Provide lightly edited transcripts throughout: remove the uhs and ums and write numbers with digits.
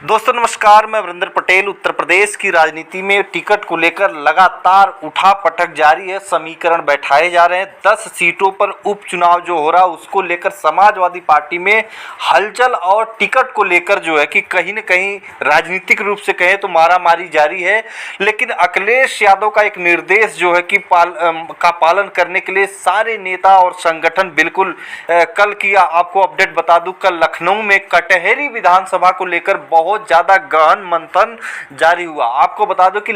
दोस्तों नमस्कार, मैं वरिंदर पटेल। उत्तर प्रदेश की राजनीति में टिकट को लेकर लगातार उठापटक जारी है। समीकरण बैठाए जा रहे हैं। 10 सीटों पर उपचुनाव जो हो रहा है उसको लेकर समाजवादी पार्टी में हलचल और टिकट को लेकर जो है कि कहीं न कहीं राजनीतिक रूप से कहें तो मारामारी जारी है। लेकिन अखिलेश यादव का एक निर्देश जो है कि पालन करने के लिए सारे नेता और संगठन बिल्कुल कल की आपको अपडेट बता दूं, कल लखनऊ में कटहरी विधानसभा को लेकर बहुत ज्यादा गहन मंथन जारी हुआ। आपको बता दो कि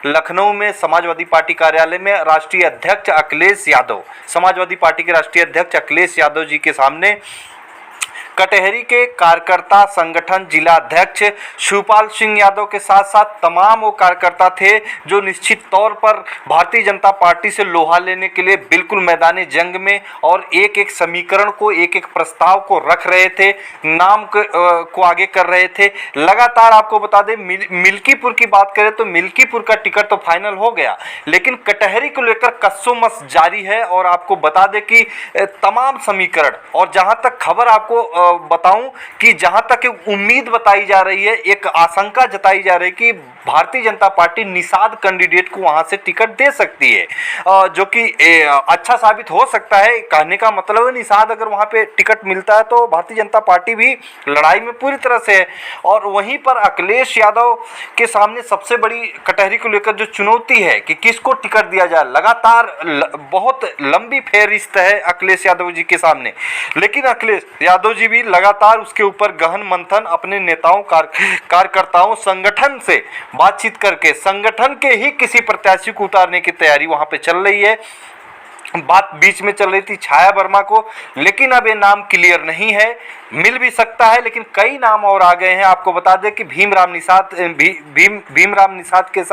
लखनऊ में समाजवादी पार्टी कार्यालय में राष्ट्रीय अध्यक्ष अखिलेश यादव, समाजवादी पार्टी के राष्ट्रीय अध्यक्ष अखिलेश यादव जी के सामने कटहरी के कार्यकर्ता संगठन जिला अध्यक्ष शिवपाल सिंह यादव के साथ साथ तमाम वो कार्यकर्ता थे जो निश्चित तौर पर भारतीय जनता पार्टी से लोहा लेने के लिए बिल्कुल मैदानी जंग में और एक एक समीकरण को, एक एक प्रस्ताव को रख रहे थे, नाम को आगे कर रहे थे। लगातार आपको बता दें, मिल्कीपुर की बात करें तो मिल्कीपुर का टिकट तो फाइनल हो गया, लेकिन कटहरी को लेकर कस्सोमस जारी है। और आपको बता दें कि तमाम समीकरण, और जहां तक खबर आपको बताऊं कि जहां तक उम्मीद बताई जा रही है, एक आशंका जताई जा रही है कि भारतीय जनता पार्टी निषाद कैंडिडेट को वहां से टिकट दे सकती है, जो कि अच्छा साबित हो सकता है। कहने का मतलब है निषाद अगर वहां पे टिकट मिलता है तो भारतीय जनता पार्टी भी लड़ाई में पूरी तरह से है। और वहीं पर अखिलेश यादव के सामने सबसे बड़ी कटहरी को लेकर जो चुनौती है कि किसको टिकट दिया जाए, लगातार बहुत लंबी फेहरिस्त है अखिलेश यादव जी के सामने। लेकिन अखिलेश यादव जी भी लगातार उसके ऊपर गहन मंथन अपने नेताओं, कार्यकर्ताओं, संगठन से बातचीत करके संगठन के ही किसी प्रत्याशी को उतारने की तैयारी वहां पे चल रही है। बात बीच में चल रही थी छाया वर्मा को, लेकिन अब ये नाम क्लियर नहीं है, मिल भी सकता है, लेकिन कई नाम और आ गए हैं। आपको बता दें कि भीमराव निषाद के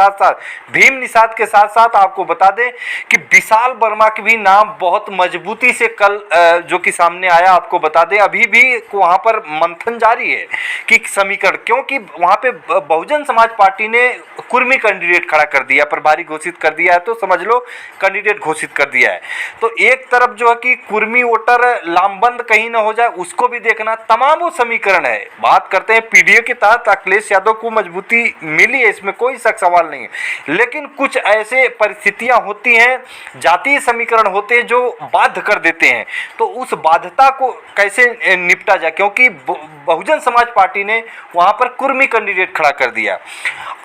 साथ साथ आपको बता दें कि विशाल वर्मा के भी नाम बहुत मजबूती से कल जो कि सामने आया। आपको बता दें अभी भी वहां पर मंथन जारी है कि समीकरण, क्योंकि वहां पे बहुजन समाज पार्टी ने कुर्मी कैंडिडेट खड़ा कर दिया, प्रभारी घोषित कर दिया है, तो समझ लो कैंडिडेट घोषित कर दिया है। तो एक तरफ जो है कि कुर्मी वोटर लामबंद कहीं ना हो जाए उसको भी देखना, तमाम वो समीकरण है। बात करते हैं पीडीए के तहत अखिलेश यादव को मजबूती मिली है, इसमें कोई शक सवाल नहीं है, लेकिन कुछ ऐसे परिस्थितियां होती हैं, जातीय समीकरण होते हैं जो बाध्य कर देते हैं। तो उस बाध्यता को कैसे निपटा जाए, क्योंकि बहुजन समाज पार्टी ने वहां पर कुर्मी कैंडिडेट खड़ा कर दिया।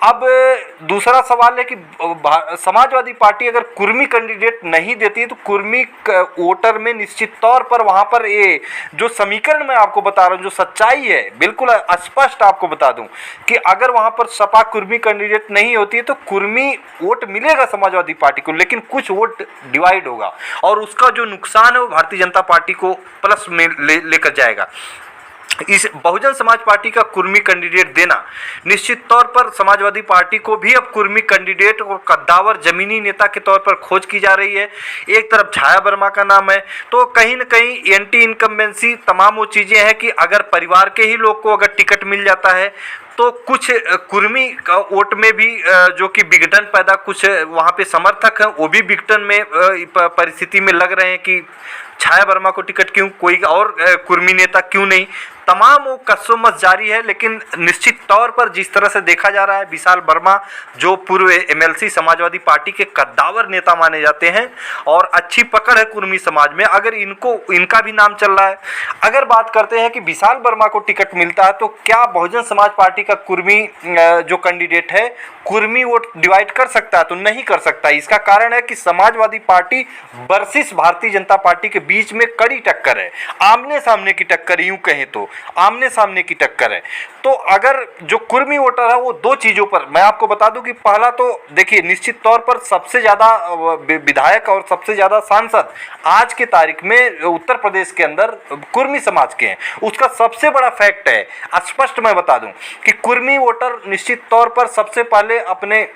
अब दूसरा सवाल है कि समाजवादी पार्टी अगर कुर्मी कैंडिडेट नहीं देती है तो कुर्मी वोटर में निश्चित तौर पर वहां पर ये जो समीकरण मैं आपको बता रहा हूं, जो सच्चाई है बिल्कुल स्पष्ट आपको बता दूं कि अगर वहां पर सपा कुर्मी कैंडिडेट नहीं होती है तो कुर्मी वोट मिलेगा समाजवादी पार्टी को, लेकिन कुछ वोट डिवाइड होगा और उसका जो नुकसान है वो भारतीय जनता पार्टी को प्लस में लेकर जाएगा। इस बहुजन समाज पार्टी का कुर्मी कैंडिडेट देना निश्चित तौर पर समाजवादी पार्टी को भी अब कुर्मी कैंडिडेट और कद्दावर जमीनी नेता के तौर पर खोज की जा रही है। एक तरफ छाया वर्मा का नाम है, तो कहीं न कहीं एंटी इनकम्बेंसी तमाम वो चीज़ें हैं कि अगर परिवार के ही लोग को अगर टिकट मिल जाता है तो कुछ कुर्मी का वोट में भी जो कि विघटन पैदा, कुछ वहाँ पे समर्थक हैं वो भी विघटन में परिस्थिति में लग रहे हैं कि छाया वर्मा को टिकट क्यों, कोई और कुर्मी नेता क्यों नहीं। तमाम वो कस्सोमस जारी है, लेकिन निश्चित तौर पर जिस तरह से देखा जा रहा है विशाल वर्मा जो पूर्व एमएलसी समाजवादी पार्टी के कद्दावर नेता माने जाते हैं और अच्छी पकड़ है कुर्मी समाज में, अगर इनका भी नाम चल रहा है। अगर बात करते हैं कि विशाल वर्मा को टिकट मिलता है तो क्या बहुजन समाज पार्टी का कुर्मी जो कैंडिडेट है कुर्मी वोट डिवाइड कर सकता है? तो नहीं कर सकता। इसका कारण है कि Samajwadi party versus Bharatiya Janata party के बीच में कड़ी टक्कर है, आमने सामने की टक्कर, यूं कहें तो आमने सामने की टक्कर है। तो अगर जो कुर्मी वोटर है वो दो चीजों पर मैं आपको बता दूं कि पहला तो देखिए निश्चित तौर पर सबसे ज्यादा विधायक और सबसे ज्यादा सांसद आज की तारीख में उत्तर प्रदेश के अंदर कुर्मी समाज के हैं। उसका सबसे बड़ा फैक्ट है, स्पष्ट मैं बता दूं कि कुर्मी वोटर निश्चित तौर पर सबसे पहले अपने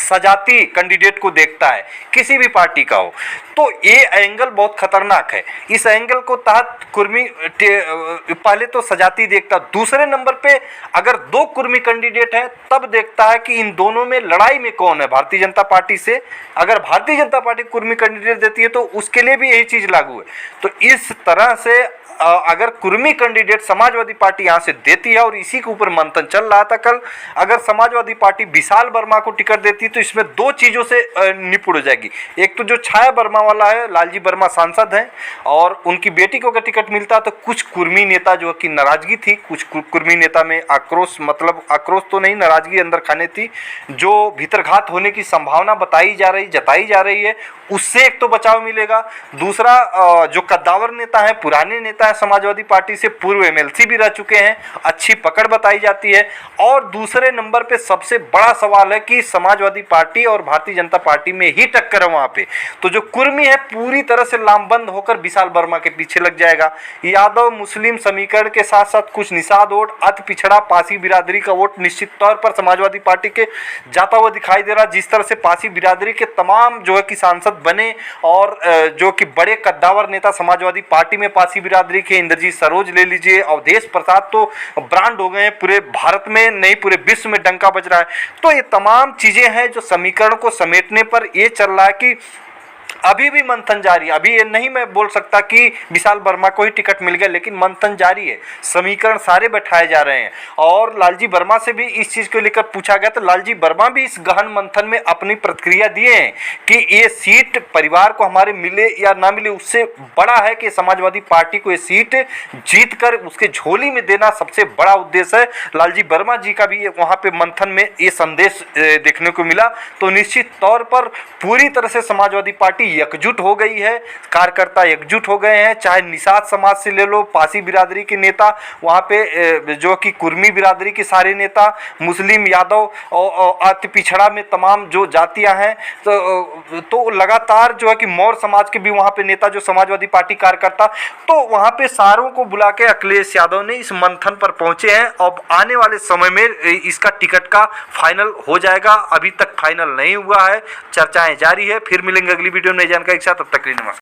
सजाती कैंडिडेट को देखता है, किसी भी पार्टी का हो, तो ये एंगल बहुत खतरनाक है। इस एंगल को तहत कुर्मी पहले तो सजाती देखता, दूसरे नंबर पे अगर दो कुर्मी कैंडिडेट हैं तब देखता है कि इन दोनों में लड़ाई में कौन है भारतीय जनता पार्टी से। अगर भारतीय जनता पार्टी कुर्मी कैंडिडेट देती है तो उसके लिए भी यही चीज़ लागू है। तो इस तरह से अगर कुर्मी कैंडिडेट समाजवादी पार्टी यहाँ से देती है, और इसी के ऊपर मंथन चल रहा था कल, अगर समाजवादी पार्टी विशाल वर्मा को टिकट देती है तो इसमें दो चीज़ों से निपुण हो जाएगी। एक तो जो छाया वर्मा वाला है, लालजी वर्मा सांसद हैं और उनकी बेटी को अगर टिकट मिलता तो कुछ कुर्मी नेता जो कि नाराजगी थी, कुछ कुर्मी नेता में आक्रोश, मतलब आक्रोश तो नहीं, नाराजगी अंदर खाने थी, जो भीतरघात होने की संभावना जताई जा रही है, उससे एक तो बचाव मिलेगा। दूसरा जो कद्दावर नेता है, पुराने नेता है समाजवादी पार्टी से, पूर्व एमएलसी भी रह चुके हैं, अच्छी पकड़ बताई जाती है। और दूसरे नंबर पे सबसे बड़ा सवाल है कि समाजवादी पार्टी और भारतीय जनता पार्टी में ही टक्कर है वहाँ पे, तो जो कुर्मी है पूरी तरह से लामबंद होकर विशाल वर्मा के पीछे लग जाएगा। यादव मुस्लिम समीकरण के साथ साथ कुछ निषाद वोट, अति पिछड़ा पासी बिरादरी का वोट निश्चित तौर पर समाजवादी पार्टी के जाता हुआ दिखाई दे रहा। जिस तरह से पासी बिरादरी के तमाम जो है कि सांसद बने और जो कि बड़े कद्दावर नेता समाजवादी पार्टी में पासी बिरादरी के, इंद्रजीत सरोज ले लीजिए, अवधेश प्रसाद तो ब्रांड हो गए हैं, पूरे भारत में नहीं पूरे विश्व में डंका बज रहा है। तो ये तमाम चीजें हैं जो समीकरण को समेटने पर ये चल रहा है कि अभी भी मंथन जारी है। अभी ये नहीं मैं बोल सकता कि विशाल वर्मा को ही टिकट मिल गया, लेकिन मंथन जारी है, समीकरण सारे बैठाए जा रहे हैं। और लालजी वर्मा से भी इस चीज़ को लेकर पूछा गया तो लालजी वर्मा भी इस गहन मंथन में अपनी प्रतिक्रिया दिए हैं कि ये सीट परिवार को हमारे मिले या ना मिले, उससे बड़ा है कि समाजवादी पार्टी को ये सीट जीत कर उसके झोली में देना सबसे बड़ा उद्देश्य है। लालजी वर्मा जी का भी वहाँ पे मंथन में ये संदेश देखने को मिला। तो निश्चित तौर पर पूरी तरह से समाजवादी पार्टी एकजुट हो गई है, कार्यकर्ता एकजुट हो गए हैं, चाहे निषाद समाज से ले लो, पासी बिरादरी के नेता, वहाँ पे जो कि कुर्मी बिरादरी के सारे नेता, मुस्लिम, यादव और अति पिछड़ा में तमाम जो जातियां हैं, तो लगातार जो है कि मौर्य समाज के भी वहाँ पे नेता, जो समाजवादी पार्टी कार्यकर्ता, तो वहाँ पे सारों को बुला के अखिलेश यादव ने इस मंथन पर पहुंचे हैं। अब आने वाले समय में इसका टिकट का फाइनल हो जाएगा, अभी तक फाइनल नहीं हुआ है, चर्चाएं जारी है। फिर मिलेंगे अगली वीडियो में नई जानकारी के साथ, तब तक के लिए नमस्कार।